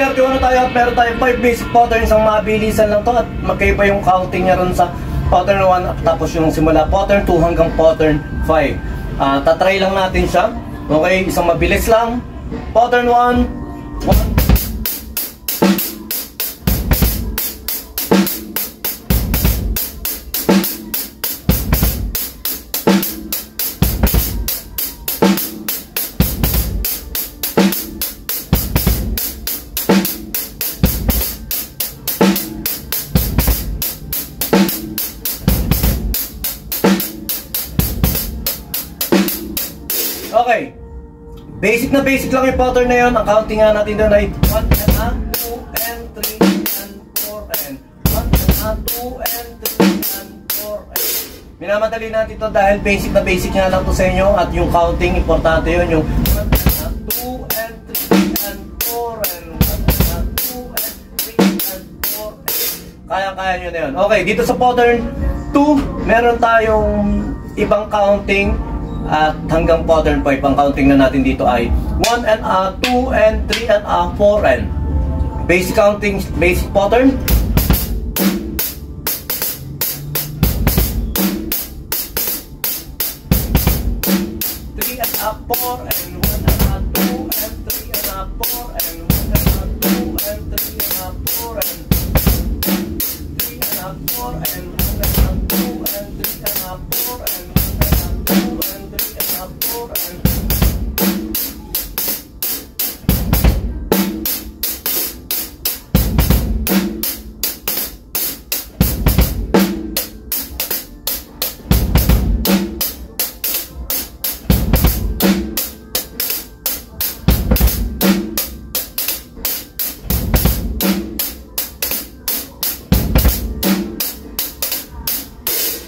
31 na tayo at meron tayo 5 basic patterns. Ang mabilisan lang to at magkaiba yung counting niya ron sa pattern 1 tapos yung simula pattern 2 hanggang pattern 5. Tatry lang natin siya. Okay, isang mabilis lang. Pattern 1. Okay, basic lang yung pattern na yun. Ang counting nga natin doon ay 1 and 2 and 3 and 4 and 1 and 2 and 3 and 4 and minamadali natin ito dahil basic nga lang to sa inyo. At yung counting, importante yun. Yung 1 and 2 and 3 and 4 and 1 and 2 and 3 and 4 and kaya nyo na yun. Okay, dito sa pattern 2 meron tayong ibang counting. At hanggang pattern 5, ang counting na natin dito ay 1 and 2 and 3 and 4 and basic counting, basic pattern.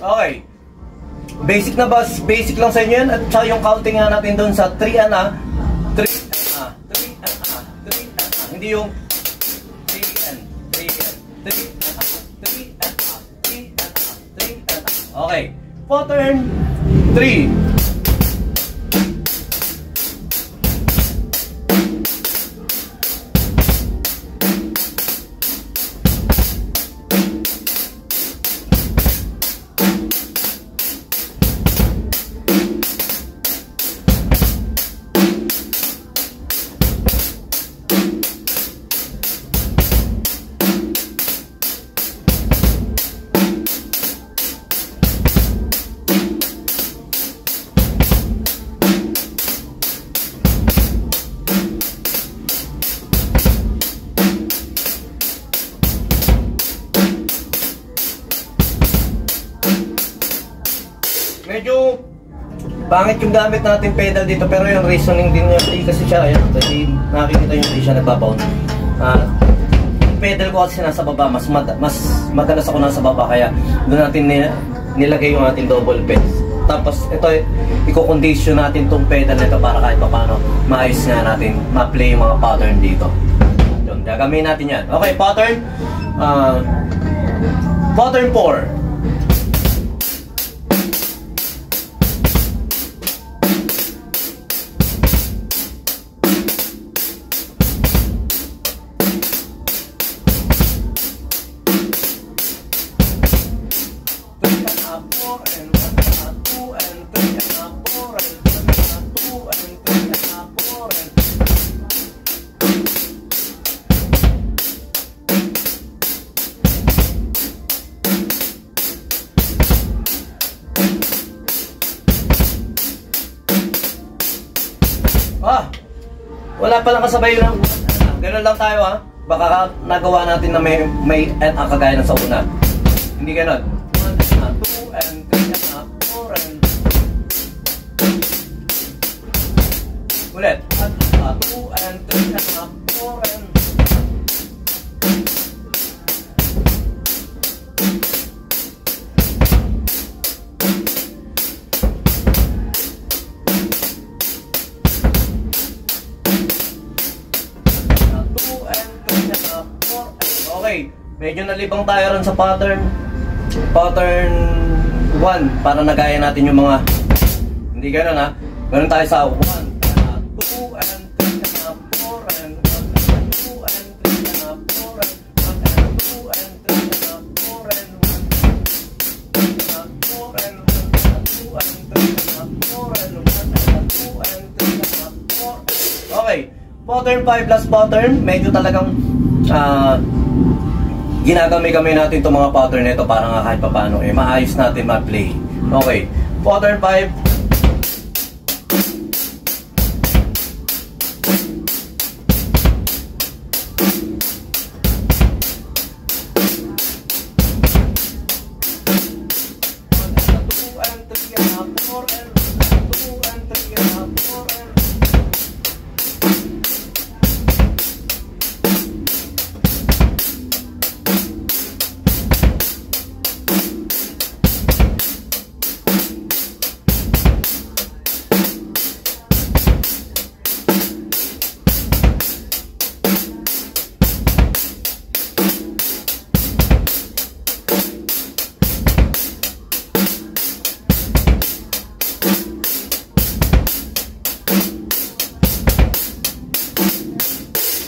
Okay. Basic lang sa inyo yan. At saka yung counting nga natin doon sa 3 and 3 and 3 and 3 and hindi yung 3 and 3 and 3 and 3 and 3 and 3 and okay. Pattern 3. Medyo pangit yung gamit natin pedal dito pero yung reasoning din niya kasi siya ayan, kasi nakikita yung hindi siya nagbabound. Yung pedal ko kasi nasa baba, mas madalas ako nasa baba kaya doon natin nilagay yung ating double pedal. Tapos ito i-condition natin tong pedal nito para kahit paano maayos nga natin ma-play yung mga pattern dito. Yun, gagamitin natin yan. Okay, pattern 4. Wala palang kasabay lang. Ganun lang tayo ha. Baka nagawa natin na may kagaya ng sa una. Hindi ganun. 1 and 2 and 3 and 4 and ulit. 2 and 3 and 4 and okay, medyo nalibang tayo ron sa pattern 1 para nagaya natin yung mga hindi gano'n ha. Gano'n tayo sa 1 and 2 and 3 and 4 and 1 and 2 and 3 Pattern 5 plus pattern, medyo talagang ginagamay-gamay natin itong mga pattern nito para nga kahit paano maayos natin ma-play. Okay, pattern 5.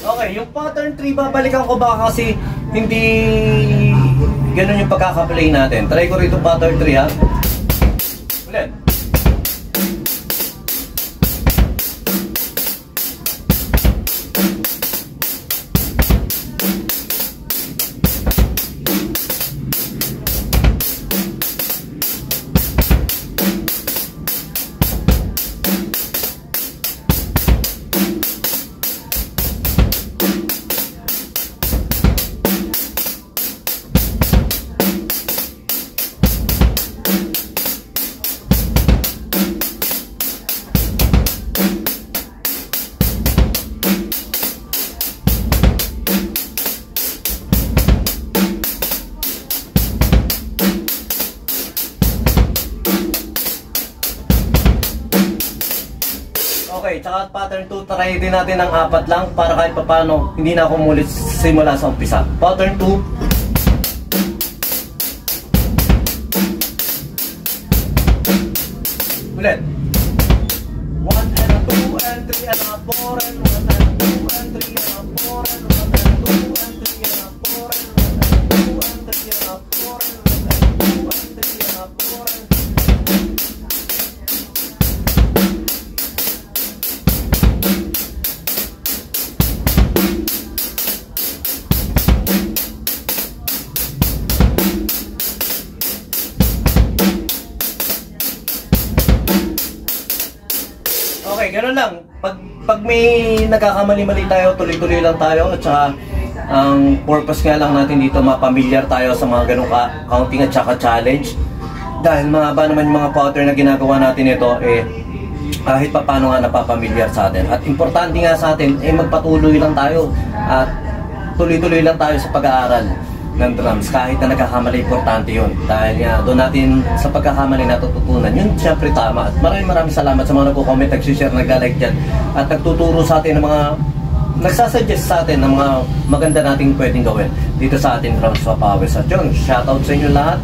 Okay, yung pattern 3 babalikan ko baka kasi hindi ganun yung pagkaka-play natin. Try ko rito pattern 3 ha. Ulit. Okay, tsaka pattern 2, try din natin ng 4 lang para kahit papano hindi na ako mulit simula sa umpisa. Pattern 2. Ulit. 1 and a 2 and 3 and a 4 and 1 and a 2 and 3 and a 4 and 1 and a 2 and 3 and a 4 and 1 and a 2 and 3 and a 4 and 1 and a 2 and 3 and a 4 and okay, gano'n lang. Pag may nagkakamali-mali tayo, tuloy-tuloy lang tayo. At saka, ang purpose nga lang natin dito, mapamilyar tayo sa mga ganong counting at saka challenge. Dahil mahaba naman yung mga pattern na ginagawa natin ito, kahit pa paano nga napapamilyar sa atin. At importante nga sa atin, magpatuloy lang tayo. At tuloy-tuloy lang tayo sa pag-aaral ng drums, kahit na nagkakamali, importante yun dahil doon natin sa pagkakamali natututunan yun, syempre tama. At maraming salamat sa mga nagko-comment, nag-share, nag-like dyan at nagtuturo sa atin ng mga nagsasuggest sa atin ng mga maganda nating pwedeng gawin dito sa ating drums sa Powers. At yun, shoutout sa inyo lahat.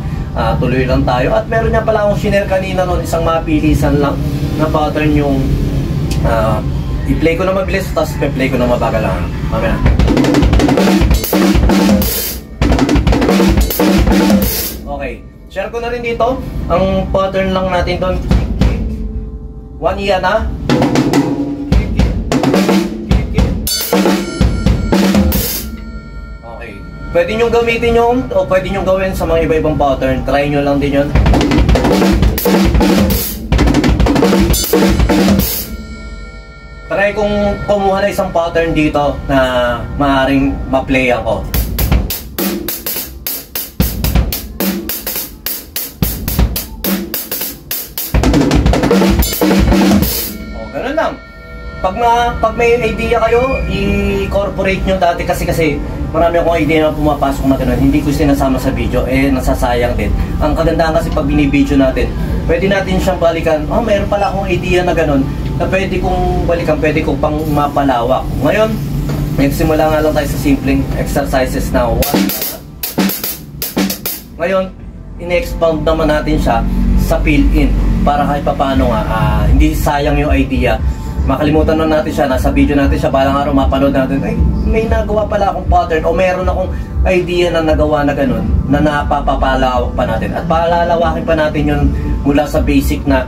Tuloy lang tayo. At meron niya pala akong share kanina noon, isang mapilisan lang na pattern yung i-play ko na mabilis tapos i-play ko na mabagal lang. Mamaya. Okay, share ko na rin dito ang pattern lang natin doon. 1 iyan na. Okay, pwede nyo gamitin yun o pwede nyo gawin sa mga iba-ibang pattern. Try nyo lang din yun. Try kong kumuha na isang pattern dito na maaaring ma-play ako. Ganun lang. Pag may idea kayo, i-incorporate nyo dati kasi marami akong idea na pumapasok na ganun. Hindi ko sinasama sa video, nasasayang din. Ang kagandahan kasi pag binibideo natin, pwede natin siyang balikan. Oh, mayroon pala akong idea na ganun na pwede kong balikan, pwede kong pang mapalawak. Ngayon, nagsimula nga lang tayo sa simpleng exercises na 1. Ngayon, in-expound naman natin siya sa fill-in para kahit paano nga hindi sayang yung idea. Makalimutan na natin siya, nasa video natin siya, balang araw mapanood natin, ay may nagawa pala akong pattern o meron akong idea na nagawa na ganun na napapapalawak pa natin at palalawakin pa natin yun mula sa basic na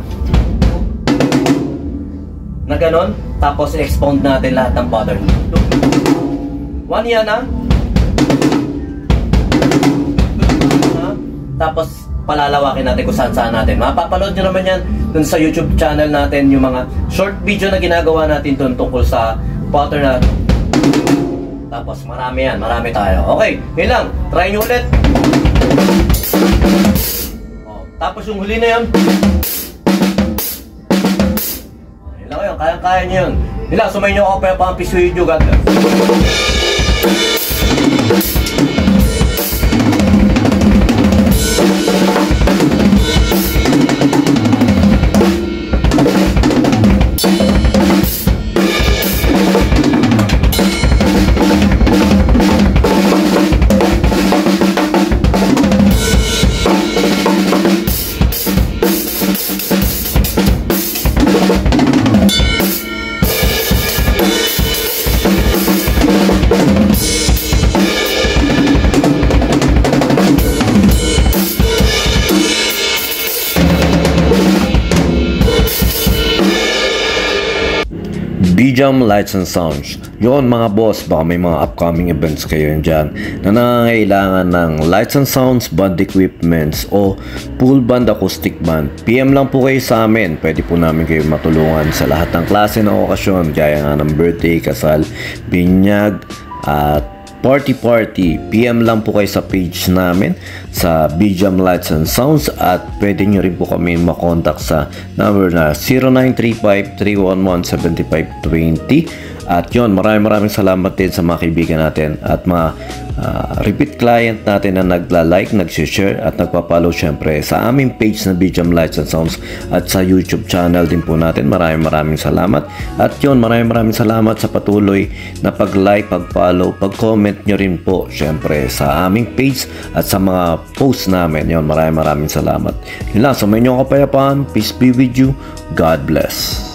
na ganon. Tapos i-expound natin lahat ng pattern. 1 yan ha. Tapos palalawakin natin kung saan natin. Mapapanood nyo naman yan dun sa YouTube channel natin, yung mga short video na ginagawa natin dun tungkol sa pattern na. Tapos marami yan, marami tayo. Okay, yun lang. Try nyo ulit. Tapos yung huli na yan. Yun lang yun, kayang-kaya nyo yun. Yun lang, sumayin nyo ako pa yung Pampis video. God bless. B-Jam Lights and Sounds. Yun mga boss, baka may mga upcoming events kayo dyan na nangangailangan ng lights and sounds, band equipments o full band acoustic band. PM lang po kayo sa amin. Pwede po namin kayo matulungan sa lahat ng klase ng okasyon, gaya nga ng birthday, kasal, binyag at party. PM lang po kayo sa page namin sa B-Jam Lights and Sounds, at pwede nyo rin po kami makontak sa number na 0935-311-7520. At yun, maraming salamat din sa mga kaibigan natin at mga repeat client natin na nagla-like, nag-share at nagpa-follow syempre sa aming page na B-Jam Lights and Sounds at sa YouTube channel din po natin. Maraming salamat. At yun, maraming salamat sa patuloy na pag-like, pag-follow, pag-comment nyo rin po syempre sa aming page at sa mga posts namin. Yun, maraming salamat. Yun lang, sa inyong kapayapaan. Peace be with you. God bless.